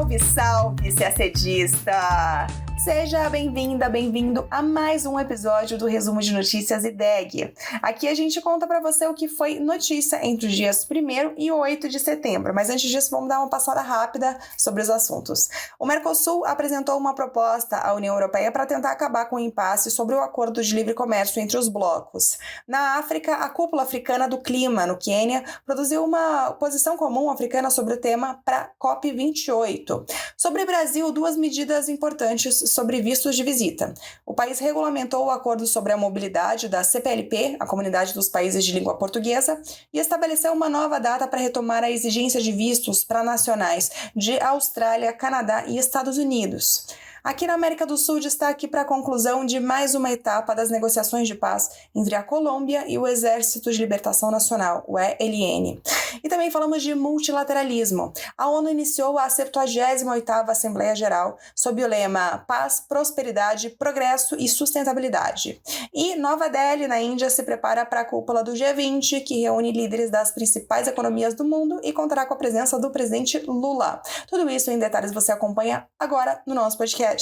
Salve, salve, CACDista! Seja bem-vinda, bem-vindo a mais um episódio do Resumo de Notícias IDEG. Aqui a gente conta para você o que foi notícia entre os dias 1º e 8 de setembro, mas antes disso vamos dar uma passada rápida sobre os assuntos. O Mercosul apresentou uma proposta à União Europeia para tentar acabar com o impasse sobre o acordo de livre comércio entre os blocos. Na África, a Cúpula Africana do Clima, no Quênia, produziu uma posição comum africana sobre o tema para a COP28. Sobre o Brasil, duas medidas importantes sobre vistos de visita. O país regulamentou o acordo sobre a mobilidade da CPLP, a Comunidade dos Países de Língua Portuguesa, e estabeleceu uma nova data para retomar a exigência de vistos para nacionais de Austrália, Canadá e Estados Unidos. Aqui na América do Sul, destaque para a conclusão de mais uma etapa das negociações de paz entre a Colômbia e o Exército de Libertação Nacional, o ELN. E também falamos de multilateralismo. A ONU iniciou a 78ª Assembleia Geral sob o lema Paz, Prosperidade, Progresso e Sustentabilidade. E Nova Delhi, na Índia, se prepara para a cúpula do G20, que reúne líderes das principais economias do mundo e contará com a presença do presidente Lula. Tudo isso em detalhes você acompanha agora no nosso podcast.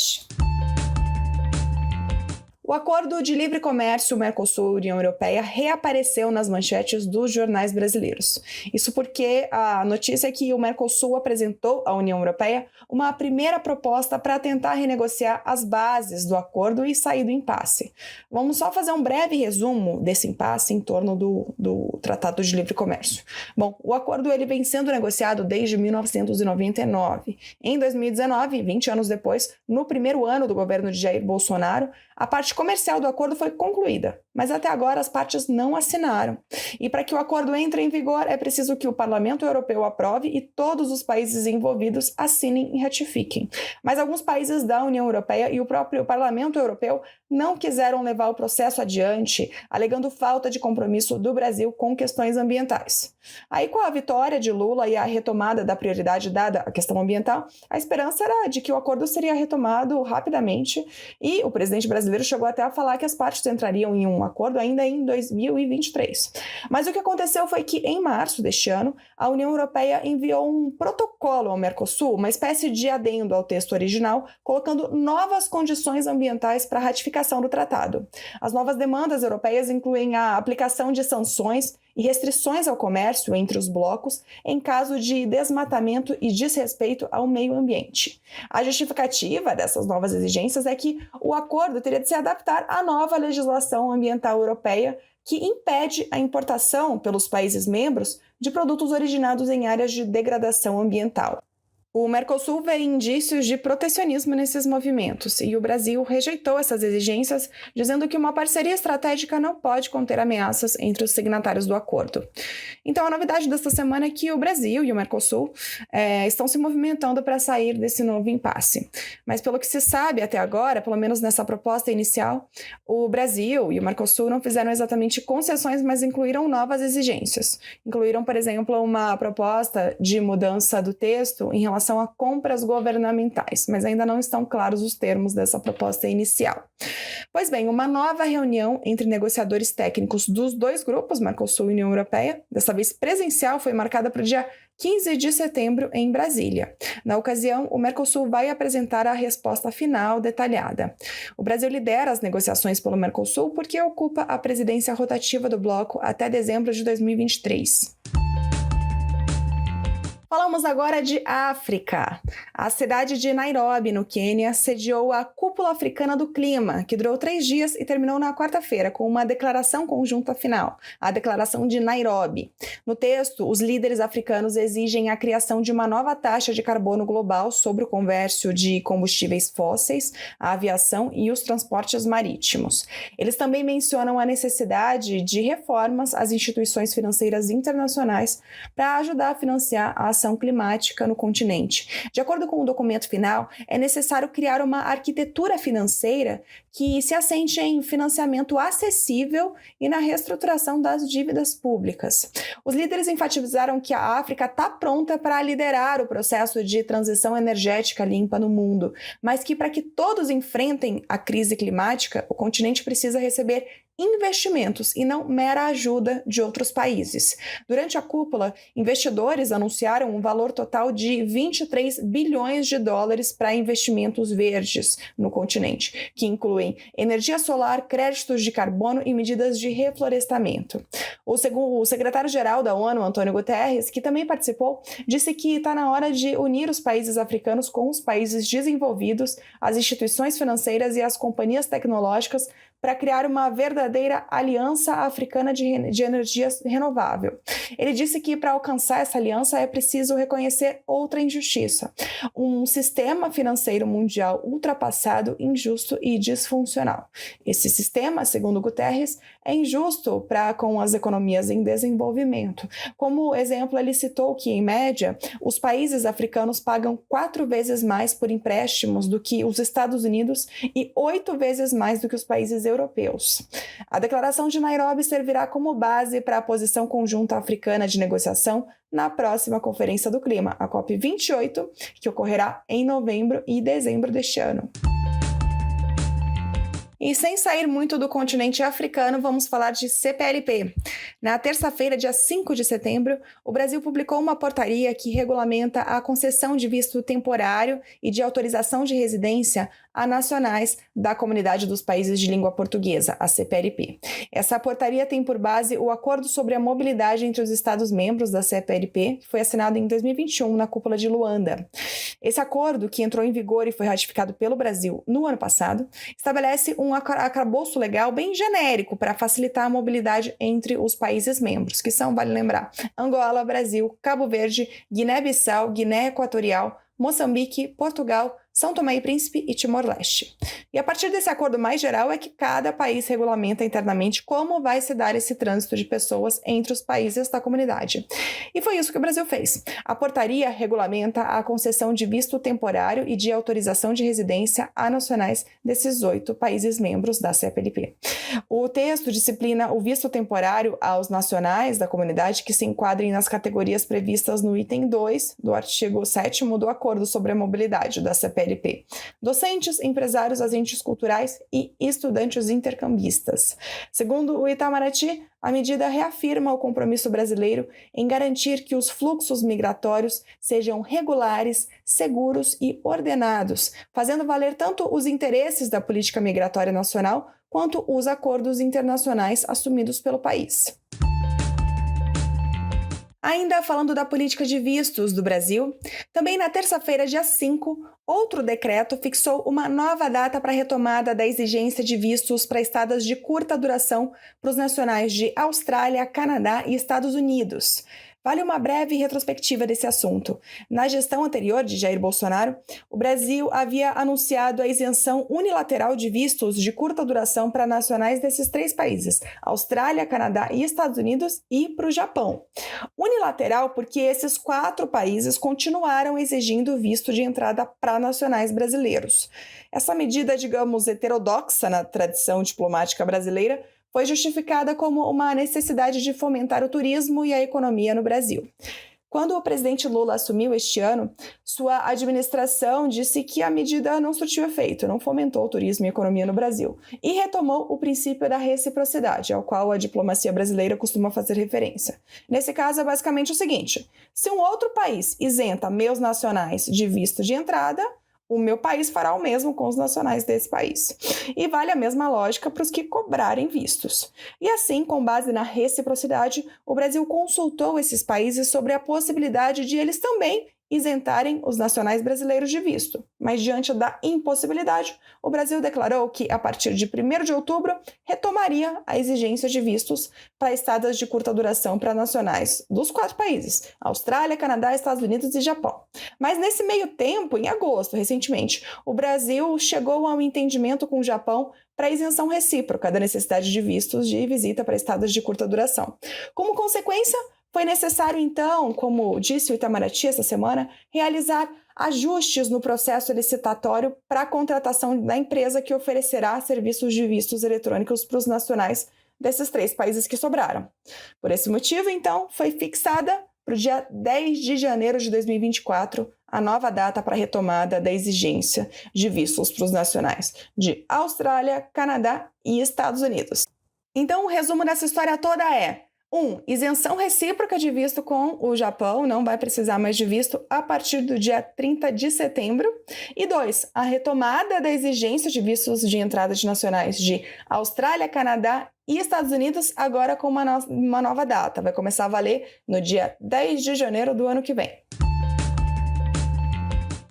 O Acordo de Livre Comércio Mercosul-União Europeia reapareceu nas manchetes dos jornais brasileiros. Isso porque a notícia é que o Mercosul apresentou à União Europeia uma primeira proposta para tentar renegociar as bases do acordo e sair do impasse. Vamos só fazer um breve resumo desse impasse em torno do Tratado de Livre Comércio. Bom, o acordo ele vem sendo negociado desde 1999. Em 2019, 20 anos depois, no primeiro ano do governo de Jair Bolsonaro, a parte comercial do acordo foi concluída, mas até agora as partes não assinaram. E para que o acordo entre em vigor, é preciso que o Parlamento Europeu aprove e todos os países envolvidos assinem e ratifiquem. Mas alguns países da União Europeia e o próprio Parlamento Europeu não quiseram levar o processo adiante, alegando falta de compromisso do Brasil com questões ambientais. Aí, com a vitória de Lula e a retomada da prioridade dada à questão ambiental, a esperança era de que o acordo seria retomado rapidamente e o presidente brasileiro chegou até a falar que as partes entrariam em um acordo ainda em 2023. Mas o que aconteceu foi que, em março deste ano, a União Europeia enviou um protocolo ao Mercosul, uma espécie de adendo ao texto original, colocando novas condições ambientais para a ratificação do tratado. As novas demandas europeias incluem a aplicação de sanções e restrições ao comércio entre os blocos em caso de desmatamento e desrespeito ao meio ambiente. A justificativa dessas novas exigências é que o acordo teria de se adaptar à nova legislação ambiental europeia que impede a importação pelos países membros de produtos originados em áreas de degradação ambiental. O Mercosul vê indícios de protecionismo nesses movimentos e o Brasil rejeitou essas exigências, dizendo que uma parceria estratégica não pode conter ameaças entre os signatários do acordo. Então, a novidade desta semana é que o Brasil e o Mercosul estão se movimentando para sair desse novo impasse. Mas, pelo que se sabe até agora, pelo menos nessa proposta inicial, o Brasil e o Mercosul não fizeram exatamente concessões, mas incluíram novas exigências. Incluíram, por exemplo, uma proposta de mudança do texto em relação a compras governamentais, mas ainda não estão claros os termos dessa proposta inicial. Pois bem, uma nova reunião entre negociadores técnicos dos dois grupos, Mercosul e União Europeia, dessa vez presencial, foi marcada para o dia 15 de setembro em Brasília. Na ocasião, o Mercosul vai apresentar a resposta final detalhada. O Brasil lidera as negociações pelo Mercosul porque ocupa a presidência rotativa do bloco até dezembro de 2023. Falamos agora de África. A cidade de Nairobi, no Quênia, sediou a Cúpula Africana do Clima, que durou 3 dias e terminou na quarta-feira com uma declaração conjunta final, a Declaração de Nairobi. No texto, os líderes africanos exigem a criação de uma nova taxa de carbono global sobre o comércio de combustíveis fósseis, a aviação e os transportes marítimos. Eles também mencionam a necessidade de reformas às instituições financeiras internacionais para ajudar a financiar a ação climática no continente. De acordo com o documento final, é necessário criar uma arquitetura financeira que se assente em financiamento acessível e na reestruturação das dívidas públicas. Os líderes enfatizaram que a África está pronta para liderar o processo de transição energética limpa no mundo, mas que para que todos enfrentem a crise climática, o continente precisa receber investimentos e não mera ajuda de outros países. Durante a cúpula, investidores anunciaram um valor total de 23 bilhões de dólares para investimentos verdes no continente, que incluem energia solar, créditos de carbono e medidas de reflorestamento. O secretário-geral da ONU, Antônio Guterres, que também participou, disse que está na hora de unir os países africanos com os países desenvolvidos, as instituições financeiras e as companhias tecnológicas para criar uma verdadeira aliança africana de energia renovável. Ele disse que para alcançar essa aliança é preciso reconhecer outra injustiça, um sistema financeiro mundial ultrapassado, injusto e disfuncional. Esse sistema, segundo Guterres, é injusto com as economias em desenvolvimento. Como exemplo, ele citou que, em média, os países africanos pagam 4 vezes mais por empréstimos do que os Estados Unidos e 8 vezes mais do que os países europeus. A declaração de Nairobi servirá como base para a posição conjunta africana de negociação na próxima Conferência do Clima, a COP28, que ocorrerá em novembro e dezembro deste ano. E sem sair muito do continente africano, vamos falar de CPLP. Na terça-feira, dia 5 de setembro, o Brasil publicou uma portaria que regulamenta a concessão de visto temporário e de autorização de residência a nacionais da Comunidade dos Países de Língua Portuguesa, a CPLP. Essa portaria tem por base o Acordo sobre a Mobilidade entre os Estados-membros da CPLP, que foi assinado em 2021 na cúpula de Luanda. Esse acordo, que entrou em vigor e foi ratificado pelo Brasil no ano passado, estabelece um arcabouço legal bem genérico para facilitar a mobilidade entre os países membros, que são, vale lembrar, Angola, Brasil, Cabo Verde, Guiné-Bissau, Guiné Equatorial, Moçambique, Portugal, São Tomé e Príncipe e Timor-Leste. E a partir desse acordo mais geral é que cada país regulamenta internamente como vai se dar esse trânsito de pessoas entre os países da comunidade. E foi isso que o Brasil fez. A portaria regulamenta a concessão de visto temporário e de autorização de residência a nacionais desses 8 países membros da CPLP. O texto disciplina o visto temporário aos nacionais da comunidade que se enquadrem nas categorias previstas no item 2 do artigo 7º do Acordo sobre a Mobilidade da CPLP. Docentes, empresários, agentes culturais e estudantes intercambistas. Segundo o Itamaraty, a medida reafirma o compromisso brasileiro em garantir que os fluxos migratórios sejam regulares, seguros e ordenados, fazendo valer tanto os interesses da política migratória nacional quanto os acordos internacionais assumidos pelo país. Ainda falando da política de vistos do Brasil, também na terça-feira, dia 5, outro decreto fixou uma nova data para a retomada da exigência de vistos para estadas de curta duração para os nacionais de Austrália, Canadá e Estados Unidos. Vale uma breve retrospectiva desse assunto. Na gestão anterior de Jair Bolsonaro, o Brasil havia anunciado a isenção unilateral de vistos de curta duração para nacionais desses 3 países, Austrália, Canadá e Estados Unidos, e para o Japão. Unilateral porque esses 4 países continuaram exigindo visto de entrada para nacionais brasileiros. Essa medida, digamos, heterodoxa na tradição diplomática brasileira, foi justificada como uma necessidade de fomentar o turismo e a economia no Brasil. Quando o presidente Lula assumiu este ano, sua administração disse que a medida não surtiu efeito, não fomentou o turismo e a economia no Brasil, e retomou o princípio da reciprocidade, ao qual a diplomacia brasileira costuma fazer referência. Nesse caso, é basicamente o seguinte: se um outro país isenta meus nacionais de visto de entrada, o meu país fará o mesmo com os nacionais desse país. E vale a mesma lógica para os que cobrarem vistos. E assim, com base na reciprocidade, o Brasil consultou esses países sobre a possibilidade de eles também isentarem os nacionais brasileiros de visto. Mas diante da impossibilidade, o Brasil declarou que, a partir de 1º de outubro, retomaria a exigência de vistos para estadas de curta duração para nacionais dos 4 países, Austrália, Canadá, Estados Unidos e Japão. Mas nesse meio tempo, em agosto, recentemente, o Brasil chegou a um entendimento com o Japão para a isenção recíproca da necessidade de vistos de visita para estadas de curta duração. Como consequência, foi necessário, então, como disse o Itamaraty essa semana, realizar ajustes no processo licitatório para a contratação da empresa que oferecerá serviços de vistos eletrônicos para os nacionais desses 3 países que sobraram. Por esse motivo, então, foi fixada para o dia 10 de janeiro de 2024 a nova data para a retomada da exigência de vistos para os nacionais de Austrália, Canadá e Estados Unidos. Então, o resumo dessa história toda é: 1. Isenção recíproca de visto com o Japão, não vai precisar mais de visto a partir do dia 30 de setembro. E 2. A retomada da exigência de vistos de entrada de nacionais de Austrália, Canadá e Estados Unidos, agora com uma nova data. Vai começar a valer no dia 10 de janeiro do ano que vem.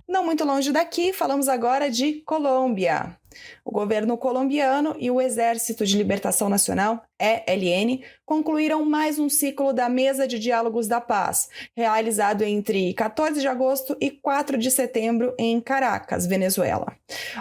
Não muito longe daqui, falamos agora de Colômbia. O governo colombiano e o Exército de Libertação Nacional, ELN, concluíram mais um ciclo da Mesa de Diálogos da Paz, realizado entre 14 de agosto e 4 de setembro em Caracas, Venezuela.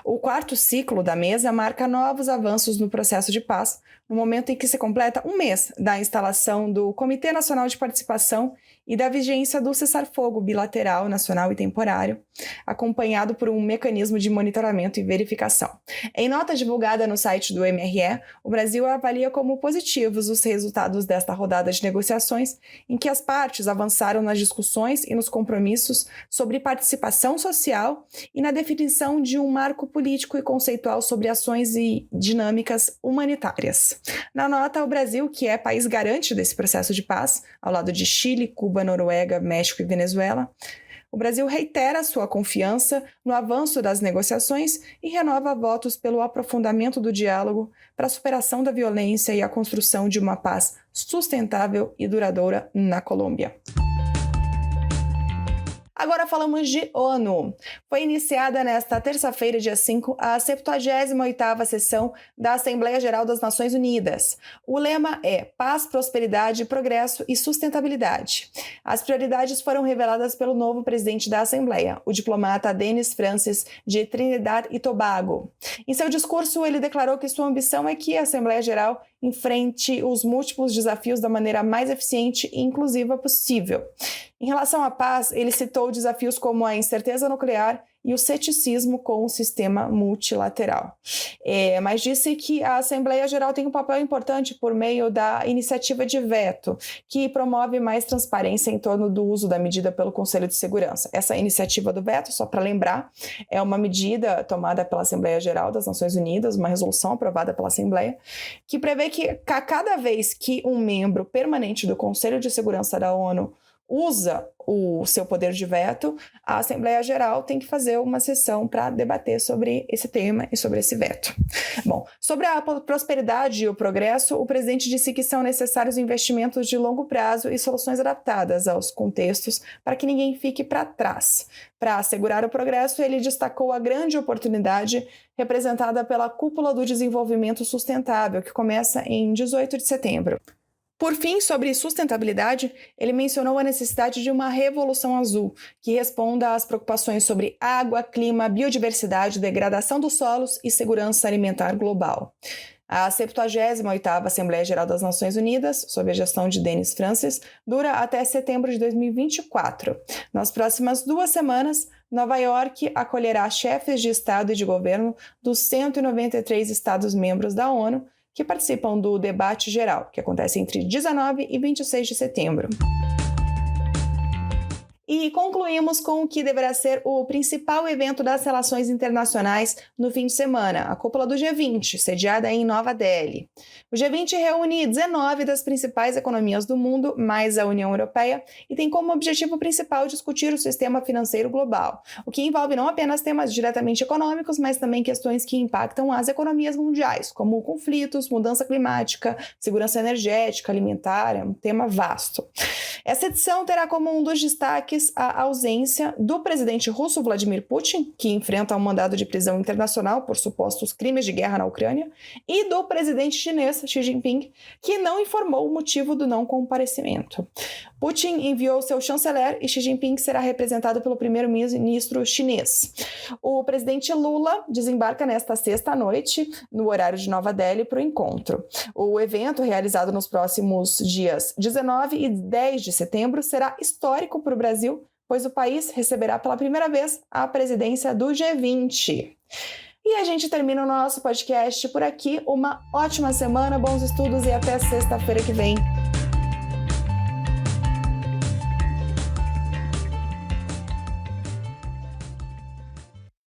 O quarto ciclo da mesa marca novos avanços no processo de paz, no momento em que se completa um mês da instalação do Comitê Nacional de Participação e da vigência do cessar-fogo bilateral, nacional e temporário, acompanhado por um mecanismo de monitoramento e verificação. Em nota divulgada no site do MRE, o Brasil avalia como positivos os resultados desta rodada de negociações, em que as partes avançaram nas discussões e nos compromissos sobre participação social e na definição de um marco político e conceitual sobre ações e dinâmicas humanitárias. Na nota, o Brasil, que é país garante desse processo de paz, ao lado de Chile, Cuba, Noruega, México e Venezuela, o Brasil reitera sua confiança no avanço das negociações e renova votos pelo aprofundamento do diálogo para a superação da violência e a construção de uma paz sustentável e duradoura na Colômbia. Agora falamos de ONU. Foi iniciada nesta terça-feira, dia 5, a 78ª sessão da Assembleia Geral das Nações Unidas. O lema é Paz, Prosperidade, Progresso e Sustentabilidade. As prioridades foram reveladas pelo novo presidente da Assembleia, o diplomata Denis Francis, de Trinidad e Tobago. Em seu discurso, ele declarou que sua ambição é que a Assembleia Geral enfrente os múltiplos desafios da maneira mais eficiente e inclusiva possível. Em relação à paz, ele citou desafios como a incerteza nuclear e o ceticismo com o sistema multilateral. Mas disse que a Assembleia Geral tem um papel importante por meio da iniciativa de veto, que promove mais transparência em torno do uso da medida pelo Conselho de Segurança. Essa iniciativa do veto, só para lembrar, é uma medida tomada pela Assembleia Geral das Nações Unidas, uma resolução aprovada pela Assembleia, que prevê que a cada vez que um membro permanente do Conselho de Segurança da ONU usa o seu poder de veto, a Assembleia Geral tem que fazer uma sessão para debater sobre esse tema e sobre esse veto. Bom, sobre a prosperidade e o progresso, o presidente disse que são necessários investimentos de longo prazo e soluções adaptadas aos contextos para que ninguém fique para trás. Para assegurar o progresso, ele destacou a grande oportunidade representada pela Cúpula do Desenvolvimento Sustentável, que começa em 18 de setembro. Por fim, sobre sustentabilidade, ele mencionou a necessidade de uma revolução azul, que responda às preocupações sobre água, clima, biodiversidade, degradação dos solos e segurança alimentar global. A 78ª Assembleia Geral das Nações Unidas, sob a gestão de Denis Francis, dura até setembro de 2024. Nas próximas 2 semanas, Nova York acolherá chefes de Estado e de governo dos 193 Estados-membros da ONU, que participam do debate geral, que acontece entre 19 e 26 de setembro. E concluímos com o que deverá ser o principal evento das relações internacionais no fim de semana, a cúpula do G20, sediada em Nova Delhi. O G20 reúne 19 das principais economias do mundo, mais a União Europeia, e tem como objetivo principal discutir o sistema financeiro global, o que envolve não apenas temas diretamente econômicos, mas também questões que impactam as economias mundiais, como conflitos, mudança climática, segurança energética, alimentar, é um tema vasto. Essa edição terá como um dos destaques a ausência do presidente russo Vladimir Putin, que enfrenta um mandado de prisão internacional por supostos crimes de guerra na Ucrânia, e do presidente chinês Xi Jinping, que não informou o motivo do não comparecimento. Putin enviou seu chanceler e Xi Jinping será representado pelo primeiro-ministro chinês. O presidente Lula desembarca nesta sexta-noite, no horário de Nova Delhi, para o encontro. O evento, realizado nos próximos dias 19 e 10 de setembro, será histórico para o Brasil, pois o país receberá pela primeira vez a presidência do G20. E a gente termina o nosso podcast por aqui. Uma ótima semana, bons estudos e até sexta-feira que vem.